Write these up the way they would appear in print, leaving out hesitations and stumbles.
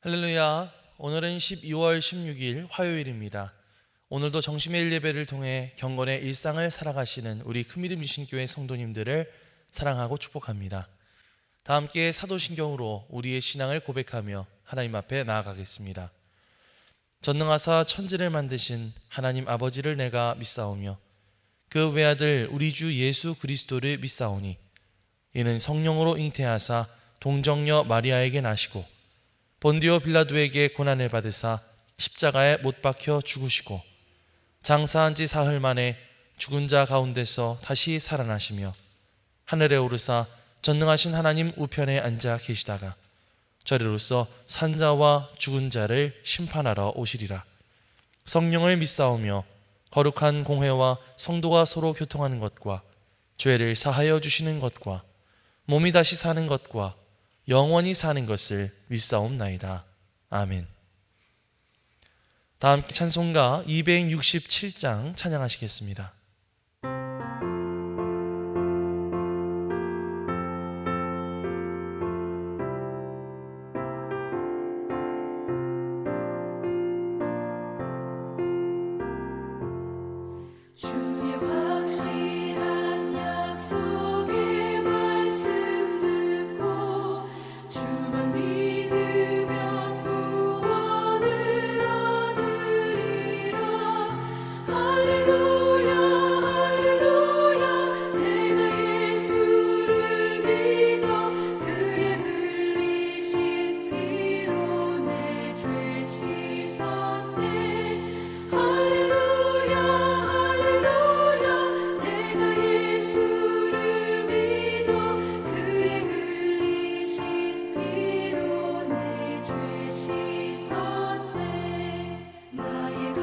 할렐루야. 오늘은 12월 16일 화요일입니다. 오늘도 정심의 예배를 통해 경건의 일상을 살아가시는 우리 큰믿음 유신교회 성도님들을 사랑하고 축복합니다. 다 함께 사도신경으로 우리의 신앙을 고백하며 하나님 앞에 나아가겠습니다. 전능하사 천지를 만드신 하나님 아버지를 내가 믿사오며 그 외아들 우리 주 예수 그리스도를 믿사오니 이는 성령으로 잉태하사 동정녀 마리아에게 나시고 본디오 빌라도에게 고난을 받으사 십자가에 못 박혀 죽으시고 장사한 지 사흘 만에 죽은 자 가운데서 다시 살아나시며 하늘에 오르사 전능하신 하나님 우편에 앉아 계시다가 저리로서 산자와 죽은 자를 심판하러 오시리라. 성령을 믿사오며 거룩한 공회와 성도가 서로 교통하는 것과 죄를 사하여 주시는 것과 몸이 다시 사는 것과 영원히 사는 것을 믿사옵나이다. 아멘. 다 함께 찬송가 267장 찬양하시겠습니다. 주의 확실한 약속의 말씀 듣고 주만 믿으면 구원을 얻으리라. 할렐루야 할렐루야. 내가 예수를 믿어 그의 흘리신 피로 내 죄 씻었네. 할렐루야 할렐루야. 내가 예수를 믿어 그의 흘리신 피로 내 죄 씻었네. 나의 갈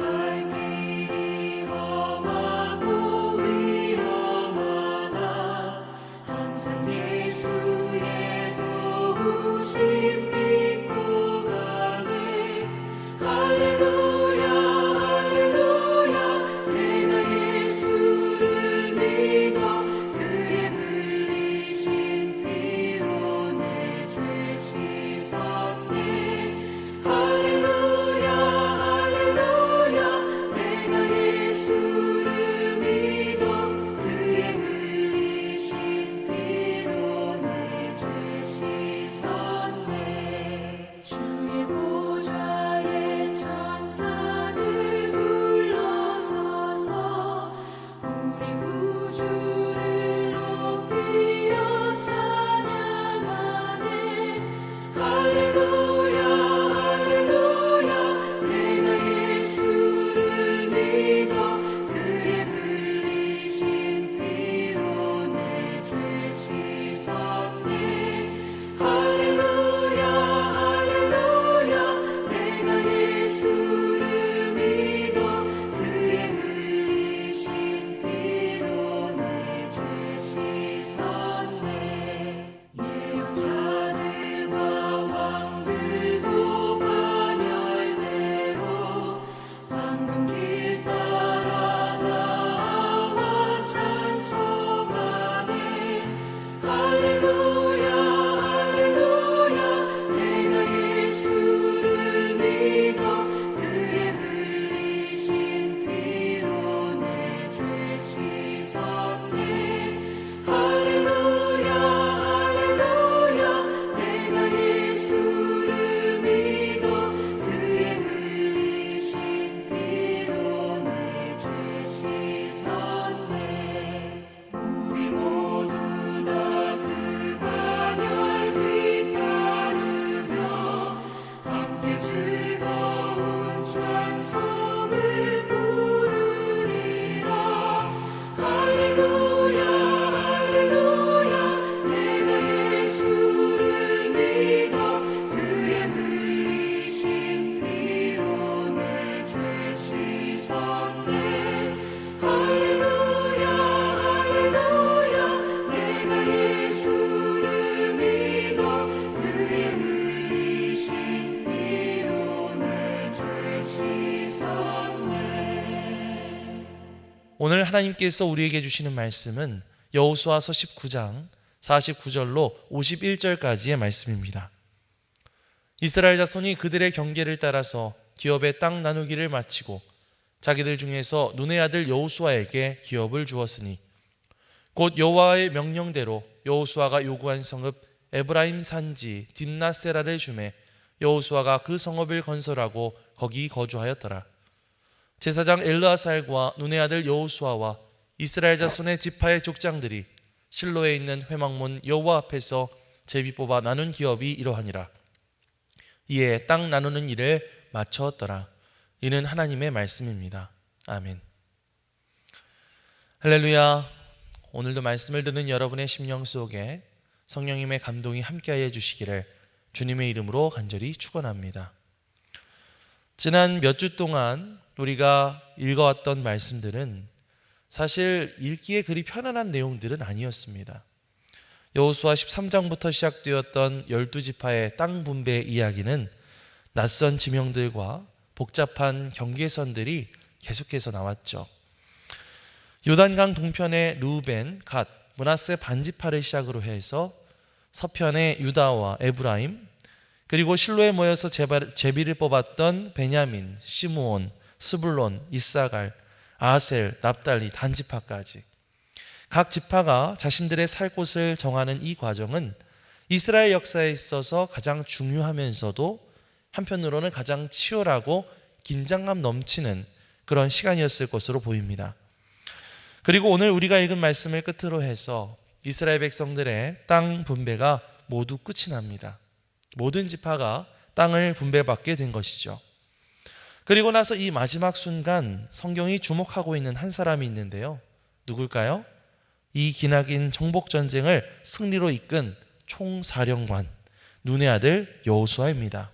길이 험하고 위험하나 항상 예수의 도우심 믿고 가네. 할렐루야 할렐루야. 내가 예수를 믿어 그의 흘리신 피로 내 죄 씻었네. 할렐루야 할렐루야. 내가 예수를 믿어 그의 흘리신 피로 내 죄 씻었네. 주의 보좌에 천사들 둘러서서 우리 구주를 높이어 찬양하네. 할렐루야 할렐루야. 내가 예수를 믿어 그의 흘리신 피로 내 죄 씻었네. 할렐루야 할렐루야. 내가 예수를 믿어 그의 흘리신 피로 내 죄 씻었네. 예언자들과 왕들도 반열대로 황금길 따라 나와 찬송하네. 할렐루야 할렐루야. 내가 예수를 믿어 그의 흘리신 피로 내 죄 씻었네. 할렐루야 할렐루야. 내가 예수를 믿어 그의 흘리신 피로 내 죄 씻었네. 우리 모두 다 그 반열 뒤따르며 함께 즐거운 찬송을 부르리라. 할렐루야 할렐루야. 내가 예수를 믿어 그의 흘리신 피로 내 죄 씻었네. 할렐루야 할렐루야. 내가 예수를 믿어 그의 흘리신 피로 내 죄 씻었네. 오늘 하나님께서 우리에게 주시는 말씀은 여호수아서 19장 49절로 51절까지의 말씀입니다. 이스라엘 자손이 그들의 경계를 따라서 기업의 땅 나누기를 마치고 자기들 중에서 눈의 아들 여호수아에게 기업을 주었으니 곧 여호와의 명령대로 여호수아가 요구한 성읍 에브라임 산지 딥나세라를 주매 여호수아가 그 성읍을 건설하고 거기 거주하였더라. 제사장 엘르아살과 눈의 아들 여호수아와 이스라엘 자손의 지파의 족장들이 실로에 있는 회막문 여호와 앞에서 제비 뽑아 나눈 기업이 이러하니라. 이에 땅 나누는 일을 마쳤더라. 이는 하나님의 말씀입니다. 아멘. 할렐루야. 오늘도 말씀을 듣는 여러분의 심령 속에 성령님의 감동이 함께하여 주시기를 주님의 이름으로 간절히 축원합니다. 지난 몇 주 동안 우리가 읽어왔던 말씀들은 사실 읽기에 그리 편안한 내용들은 아니었습니다. 여호수아 13장부터 시작되었던 12지파의 땅 분배 이야기는 낯선 지명들과 복잡한 경계선들이 계속해서 나왔죠. 요단강 동편의 르우벤, 갓, 므낫세 반지파를 시작으로 해서 서편의 유다와 에브라임, 그리고 실로에 모여서 제비를 뽑았던 베냐민, 시므온, 스불론, 이사갈, 아셀, 납달리, 단지파까지 각 지파가 자신들의 살 곳을 정하는 이 과정은 이스라엘 역사에 있어서 가장 중요하면서도 한편으로는 가장 치열하고 긴장감 넘치는 그런 시간이었을 것으로 보입니다. 그리고 오늘 우리가 읽은 말씀을 끝으로 해서 이스라엘 백성들의 땅 분배가 모두 끝이 납니다. 모든 지파가 땅을 분배받게 된 것이죠. 그리고 나서 이 마지막 순간 성경이 주목하고 있는 한 사람이 있는데요. 누굴까요? 이 기나긴 정복전쟁을 승리로 이끈 총사령관, 눈의 아들 여호수아입니다.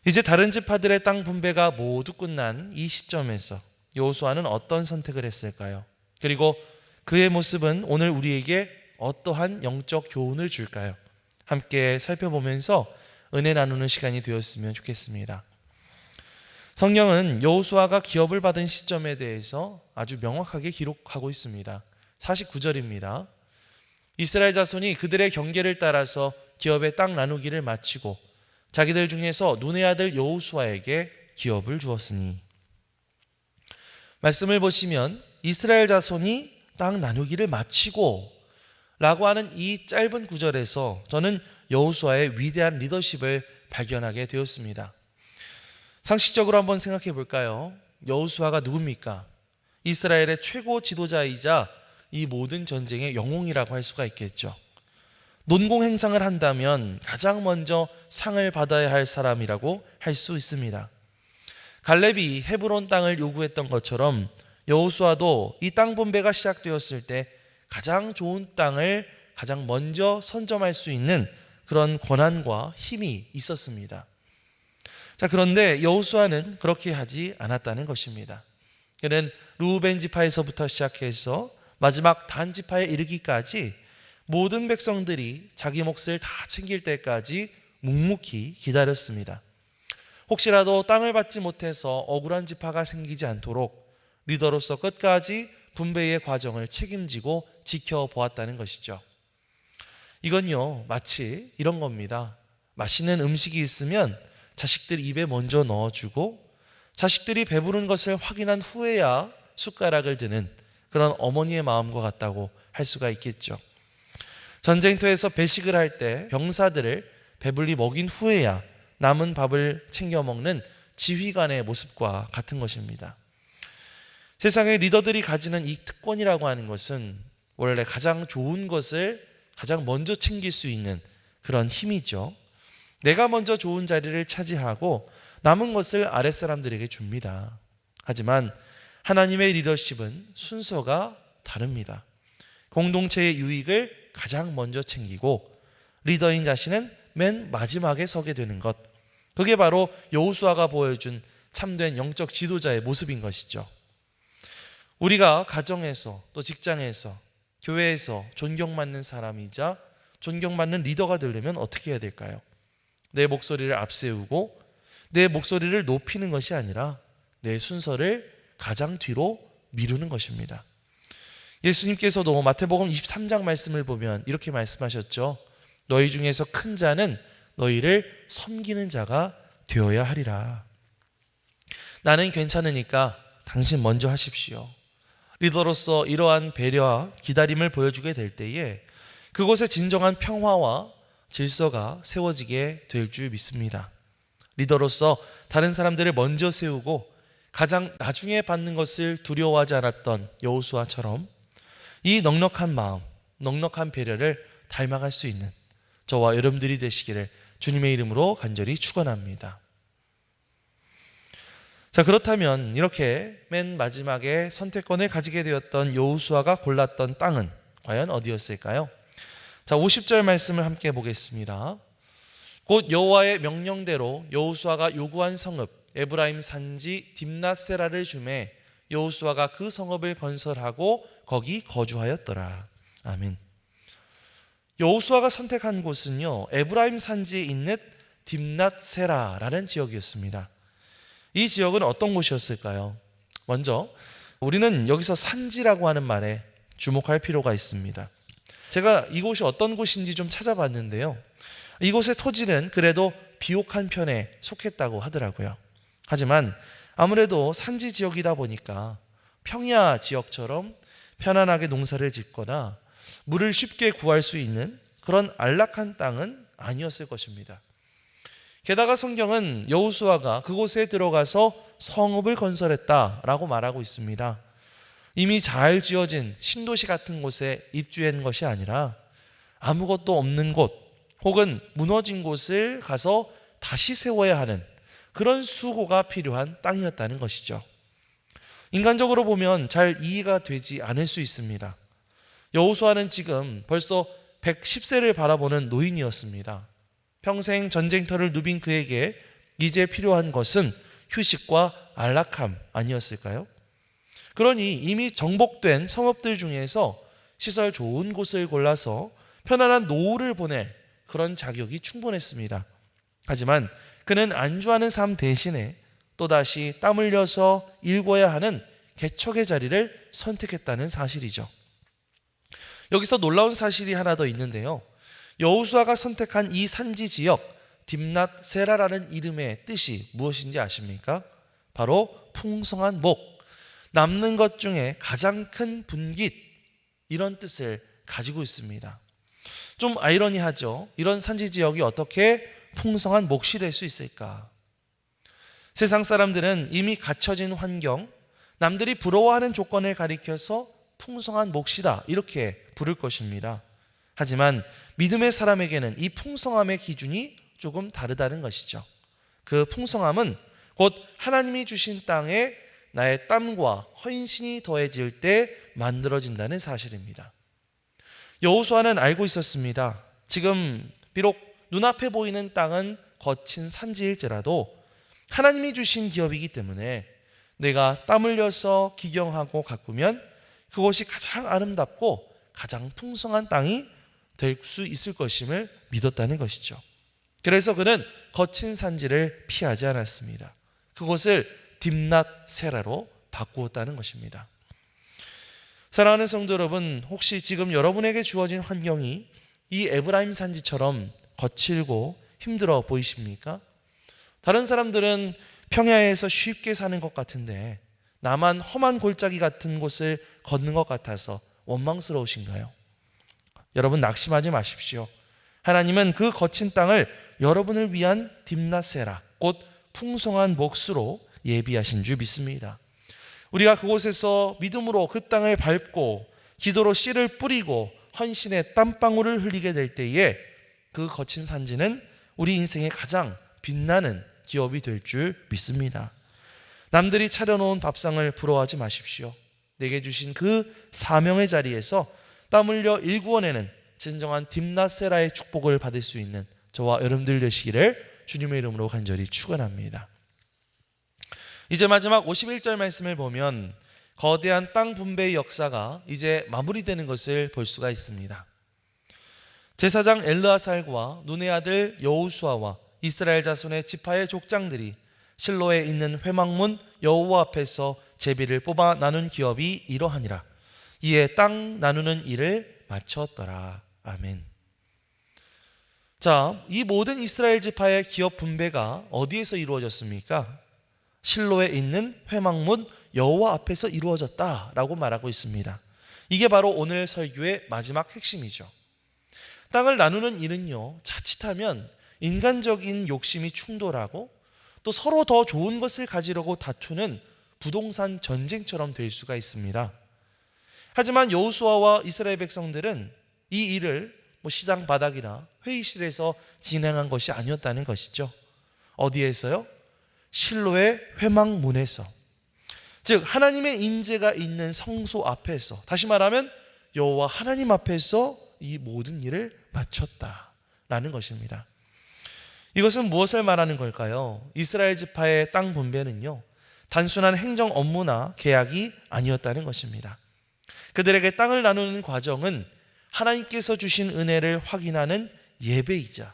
이제 다른 지파들의 땅 분배가 모두 끝난 이 시점에서 여호수아는 어떤 선택을 했을까요? 그리고 그의 모습은 오늘 우리에게 어떠한 영적 교훈을 줄까요? 함께 살펴보면서 은혜 나누는 시간이 되었으면 좋겠습니다. 성경은 여호수아가 기업을 받은 시점에 대해서 아주 명확하게 기록하고 있습니다. 49절입니다. 이스라엘 자손이 그들의 경계를 따라서 기업의 땅 나누기를 마치고 자기들 중에서 눈의 아들 여호수아에게 기업을 주었으니, 말씀을 보시면 이스라엘 자손이 땅 나누기를 마치고 라고 하는 이 짧은 구절에서 저는 여호수아의 위대한 리더십을 발견하게 되었습니다. 상식적으로 한번 생각해 볼까요? 여호수아가 누굽니까? 이스라엘의 최고 지도자이자 이 모든 전쟁의 영웅이라고 할 수가 있겠죠. 논공 행상을 한다면 가장 먼저 상을 받아야 할 사람이라고 할 수 있습니다. 갈렙이 헤브론 땅을 요구했던 것처럼 여호수아도 이 땅 분배가 시작되었을 때 가장 좋은 땅을 가장 먼저 선점할 수 있는 그런 권한과 힘이 있었습니다. 자, 그런데 여호수아는 그렇게 하지 않았다는 것입니다. 그는 르우벤 지파에서부터 시작해서 마지막 단 지파에 이르기까지 모든 백성들이 자기 몫을 다 챙길 때까지 묵묵히 기다렸습니다. 혹시라도 땅을 받지 못해서 억울한 지파가 생기지 않도록 리더로서 끝까지 분배의 과정을 책임지고 지켜보았다는 것이죠. 이건요, 마치 이런 겁니다. 맛있는 음식이 있으면 자식들 입에 먼저 넣어주고 자식들이 배부른 것을 확인한 후에야 숟가락을 드는 그런 어머니의 마음과 같다고 할 수가 있겠죠. 전쟁터에서 배식을 할 때 병사들을 배불리 먹인 후에야 남은 밥을 챙겨 먹는 지휘관의 모습과 같은 것입니다. 세상의 리더들이 가지는 이 특권이라고 하는 것은 원래 가장 좋은 것을 가장 먼저 챙길 수 있는 그런 힘이죠. 내가 먼저 좋은 자리를 차지하고 남은 것을 아랫사람들에게 줍니다. 하지만 하나님의 리더십은 순서가 다릅니다. 공동체의 유익을 가장 먼저 챙기고 리더인 자신은 맨 마지막에 서게 되는 것, 그게 바로 여호수아가 보여준 참된 영적 지도자의 모습인 것이죠. 우리가 가정에서 또 직장에서 교회에서 존경받는 사람이자 존경받는 리더가 되려면 어떻게 해야 될까요? 내 목소리를 앞세우고 내 목소리를 높이는 것이 아니라 내 순서를 가장 뒤로 미루는 것입니다. 예수님께서도 마태복음 23장 말씀을 보면 이렇게 말씀하셨죠. 너희 중에서 큰 자는 너희를 섬기는 자가 되어야 하리라. 나는 괜찮으니까 당신 먼저 하십시오. 리더로서 이러한 배려와 기다림을 보여주게 될 때에 그곳에 진정한 평화와 질서가 세워지게 될 줄 믿습니다. 리더로서 다른 사람들을 먼저 세우고 가장 나중에 받는 것을 두려워하지 않았던 여호수아처럼 이 넉넉한 마음, 넉넉한 배려를 닮아갈 수 있는 저와 여러분들이 되시기를 주님의 이름으로 간절히 축원합니다. 자, 그렇다면 이렇게 맨 마지막에 선택권을 가지게 되었던 여호수아가 골랐던 땅은 과연 어디였을까요? 자, 50절 말씀을 함께 보겠습니다. 곧 여호와의 명령대로 여호수아가 요구한 성읍 에브라임 산지 딥낫세라를 주매 여호수아가 그 성읍을 건설하고 거기 거주하였더라. 아멘. 여호수아가 선택한 곳은요, 에브라임 산지에 있는 딥낫세라라는 지역이었습니다. 이 지역은 어떤 곳이었을까요? 먼저 우리는 여기서 산지라고 하는 말에 주목할 필요가 있습니다. 제가 이곳이 어떤 곳인지 좀 찾아봤는데요, 이곳의 토지는 그래도 비옥한 편에 속했다고 하더라고요. 하지만 아무래도 산지 지역이다 보니까 평야 지역처럼 편안하게 농사를 짓거나 물을 쉽게 구할 수 있는 그런 안락한 땅은 아니었을 것입니다. 게다가 성경은 여호수아가 그곳에 들어가서 성읍을 건설했다라고 말하고 있습니다. 이미 잘 지어진 신도시 같은 곳에 입주한 것이 아니라 아무것도 없는 곳 혹은 무너진 곳을 가서 다시 세워야 하는 그런 수고가 필요한 땅이었다는 것이죠. 인간적으로 보면 잘 이해가 되지 않을 수 있습니다. 여호수아는 지금 벌써 110세를 바라보는 노인이었습니다. 평생 전쟁터를 누빈 그에게 이제 필요한 것은 휴식과 안락함 아니었을까요? 그러니 이미 정복된 성읍들 중에서 시설 좋은 곳을 골라서 편안한 노후를 보낼 그런 자격이 충분했습니다. 하지만 그는 안주하는 삶 대신에 또다시 땀 흘려서 일궈야 하는 개척의 자리를 선택했다는 사실이죠. 여기서 놀라운 사실이 하나 더 있는데요, 여호수아가 선택한 이 산지 지역 딥낫세라라는 이름의 뜻이 무엇인지 아십니까? 바로 풍성한 목, 남는 것 중에 가장 큰 분깃, 이런 뜻을 가지고 있습니다. 좀 아이러니하죠. 이런 산지 지역이 어떻게 풍성한 몫이 될 수 있을까? 세상 사람들은 이미 갖춰진 환경, 남들이 부러워하는 조건을 가리켜서 풍성한 몫이다 이렇게 부를 것입니다. 하지만 믿음의 사람에게는 이 풍성함의 기준이 조금 다르다는 것이죠. 그 풍성함은 곧 하나님이 주신 땅에 나의 땀과 헌신이 더해질 때 만들어진다는 사실입니다. 여호수아는 알고 있었습니다. 지금 비록 눈앞에 보이는 땅은 거친 산지일지라도 하나님이 주신 기업이기 때문에 내가 땀 흘려서 기경하고 가꾸면 그것이 가장 아름답고 가장 풍성한 땅이 될 수 있을 것임을 믿었다는 것이죠. 그래서 그는 거친 산지를 피하지 않았습니다. 그곳을 딥낫세라로 바꾸었다는 것입니다. 사랑하는 성도 여러분, 혹시 지금 여러분에게 주어진 환경이 이 에브라임 산지처럼 거칠고 힘들어 보이십니까? 다른 사람들은 평야에서 쉽게 사는 것 같은데 나만 험한 골짜기 같은 곳을 걷는 것 같아서 원망스러우신가요? 여러분, 낙심하지 마십시오. 하나님은 그 거친 땅을 여러분을 위한 딥낫세라, 곧 풍성한 몫으로 예비하신 줄 믿습니다. 우리가 그곳에서 믿음으로 그 땅을 밟고 기도로 씨를 뿌리고 헌신의 땀방울을 흘리게 될 때에 그 거친 산지는 우리 인생의 가장 빛나는 기업이 될 줄 믿습니다. 남들이 차려놓은 밥상을 부러워하지 마십시오. 내게 주신 그 사명의 자리에서 땀 흘려 일구어내는 진정한 딥낫세라의 축복을 받을 수 있는 저와 여러분들 되시기를 주님의 이름으로 간절히 축원합니다. 이제 마지막 51절 말씀을 보면 거대한 땅 분배의 역사가 이제 마무리되는 것을 볼 수가 있습니다. 제사장 엘르아살과 눈의 아들 여호수아와 이스라엘 자손의 지파의 족장들이 실로에 있는 회막문 여호와 앞에서 제비를 뽑아 나눈 기업이 이러하니라. 이에 땅 나누는 일을 마쳤더라. 아멘. 자, 이 모든 이스라엘 지파의 기업 분배가 어디에서 이루어졌습니까? 실로에 있는 회막문 여호와 앞에서 이루어졌다라고 말하고 있습니다. 이게 바로 오늘 설교의 마지막 핵심이죠. 땅을 나누는 일은요, 자칫하면 인간적인 욕심이 충돌하고 또 서로 더 좋은 것을 가지려고 다투는 부동산 전쟁처럼 될 수가 있습니다. 하지만 여호수아와 이스라엘 백성들은 이 일을 시장 바닥이나 회의실에서 진행한 것이 아니었다는 것이죠. 어디에서요? 실로의 회막문에서, 즉 하나님의 임재가 있는 성소 앞에서, 다시 말하면 여호와 하나님 앞에서 이 모든 일을 마쳤다라는 것입니다. 이것은 무엇을 말하는 걸까요? 이스라엘 지파의 땅 분배는요, 단순한 행정 업무나 계약이 아니었다는 것입니다. 그들에게 땅을 나누는 과정은 하나님께서 주신 은혜를 확인하는 예배이자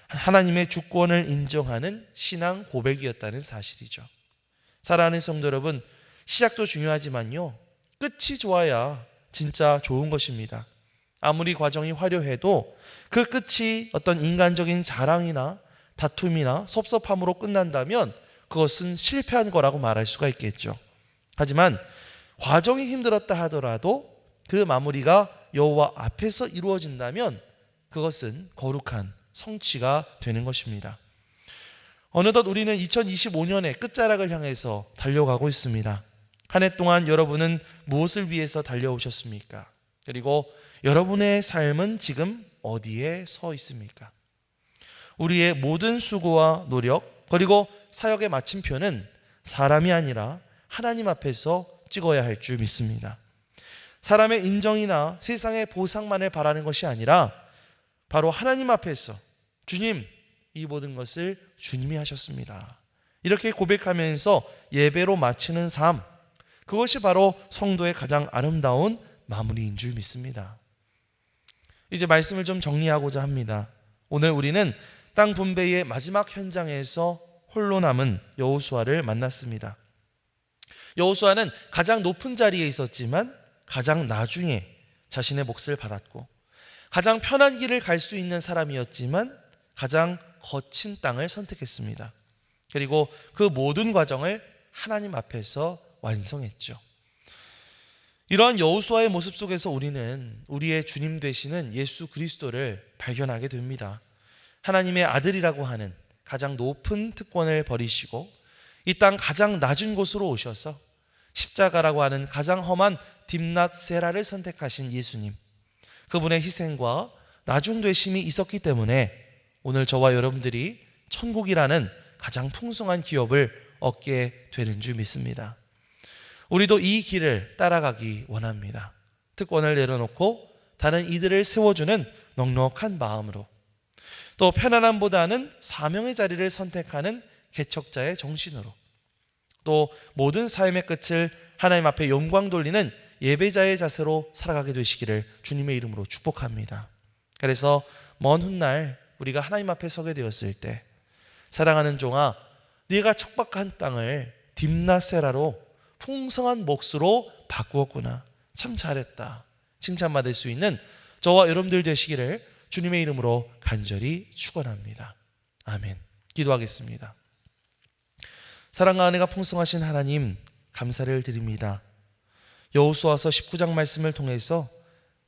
하나님의 주권을 인정하는 신앙 고백이었다는 사실이죠. 사랑하는 성도 여러분, 시작도 중요하지만요, 끝이 좋아야 진짜 좋은 것입니다. 아무리 과정이 화려해도 그 끝이 어떤 인간적인 자랑이나 다툼이나 섭섭함으로 끝난다면 그것은 실패한 거라고 말할 수가 있겠죠. 하지만 과정이 힘들었다 하더라도 그 마무리가 여호와 앞에서 이루어진다면 그것은 거룩한 성취가 되는 것입니다. 어느덧 우리는 2025년의 끝자락을 향해서 달려가고 있습니다. 한 해 동안 여러분은 무엇을 위해서 달려오셨습니까? 그리고 여러분의 삶은 지금 어디에 서 있습니까? 우리의 모든 수고와 노력 그리고 사역의 마침표는 사람이 아니라 하나님 앞에서 찍어야 할 줄 믿습니다. 사람의 인정이나 세상의 보상만을 바라는 것이 아니라 바로 하나님 앞에서 주님, 이 모든 것을 주님이 하셨습니다, 이렇게 고백하면서 예배로 마치는 삶, 그것이 바로 성도의 가장 아름다운 마무리인 줄 믿습니다. 이제 말씀을 좀 정리하고자 합니다. 오늘 우리는 땅 분배의 마지막 현장에서 홀로 남은 여호수아를 만났습니다. 여호수아는 가장 높은 자리에 있었지만 가장 나중에 자신의 몫을 받았고, 가장 편한 길을 갈 수 있는 사람이었지만 가장 거친 땅을 선택했습니다. 그리고 그 모든 과정을 하나님 앞에서 완성했죠. 이러한 여호수아의 모습 속에서 우리는 우리의 주님 되시는 예수 그리스도를 발견하게 됩니다. 하나님의 아들이라고 하는 가장 높은 특권을 버리시고 이 땅 가장 낮은 곳으로 오셔서 십자가라고 하는 가장 험한 딥낫 세라를 선택하신 예수님, 그분의 희생과 나중되심이 있었기 때문에 오늘 저와 여러분들이 천국이라는 가장 풍성한 기업을 얻게 되는 줄 믿습니다. 우리도 이 길을 따라가기 원합니다. 특권을 내려놓고 다른 이들을 세워주는 넉넉한 마음으로, 또 편안함보다는 사명의 자리를 선택하는 개척자의 정신으로, 또 모든 삶의 끝을 하나님 앞에 영광 돌리는 예배자의 자세로 살아가게 되시기를 주님의 이름으로 축복합니다. 그래서 먼 훗날 우리가 하나님 앞에 서게 되었을 때, 사랑하는 종아, 네가 척박한 땅을 딥나세라로 풍성한 몫으로 바꾸었구나, 참 잘했다, 칭찬받을 수 있는 저와 여러분들 되시기를 주님의 이름으로 간절히 축원합니다. 아멘. 기도하겠습니다. 사랑과 은혜가 풍성하신 하나님, 감사를 드립니다. 여호수아서 19장 말씀을 통해서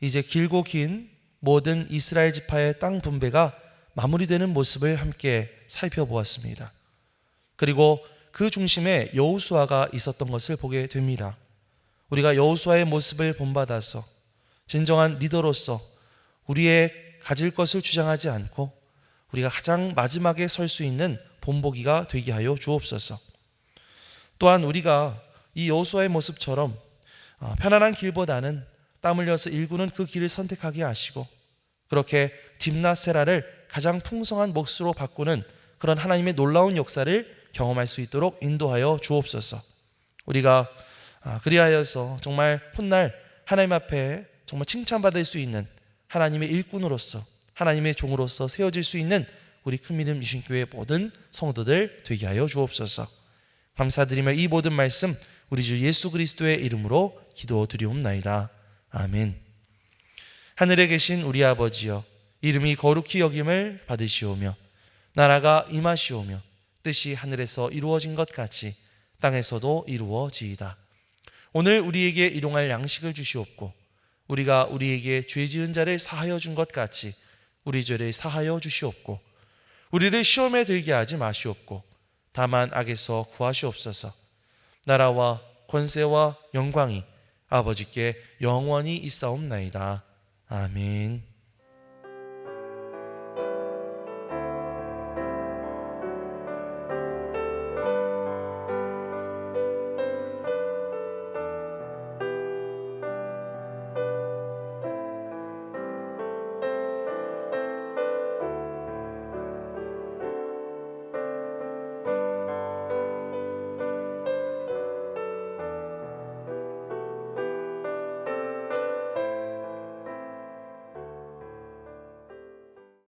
이제 길고 긴 모든 이스라엘 지파의 땅 분배가 마무리되는 모습을 함께 살펴보았습니다. 그리고 그 중심에 여호수아가 있었던 것을 보게 됩니다. 우리가 여호수아의 모습을 본받아서 진정한 리더로서 우리의 가질 것을 주장하지 않고 우리가 가장 마지막에 설 수 있는 본보기가 되게 하여 주옵소서. 또한 우리가 이 여호수아의 모습처럼 편안한 길보다는 땀 흘려서 일구는 그 길을 선택하게 하시고, 그렇게 딥나세라를 가장 풍성한 몫으로 바꾸는 그런 하나님의 놀라운 역사를 경험할 수 있도록 인도하여 주옵소서. 우리가 그리하여서 정말 훗날 하나님 앞에 정말 칭찬받을 수 있는 하나님의 일꾼으로서, 하나님의 종으로서 세워질 수 있는 우리 큰 믿음 유신교회 모든 성도들 되게 하여 주옵소서. 감사드리며 이 모든 말씀 우리 주 예수 그리스도의 이름으로 기도드리옵나이다. 아멘. 하늘에 계신 우리 아버지여, 이름이 거룩히 여김을 받으시오며 나라가 임하시오며 뜻이 하늘에서 이루어진 것 같이 땅에서도 이루어지이다. 오늘 우리에게 일용할 양식을 주시옵고 우리가 우리에게 죄 지은 자를 사하여 준 것 같이 우리 죄를 사하여 주시옵고 우리를 시험에 들게 하지 마시옵고 다만 악에서 구하시옵소서. 나라와 권세와 영광이 아버지께 영원히 있사옵나이다. 아멘.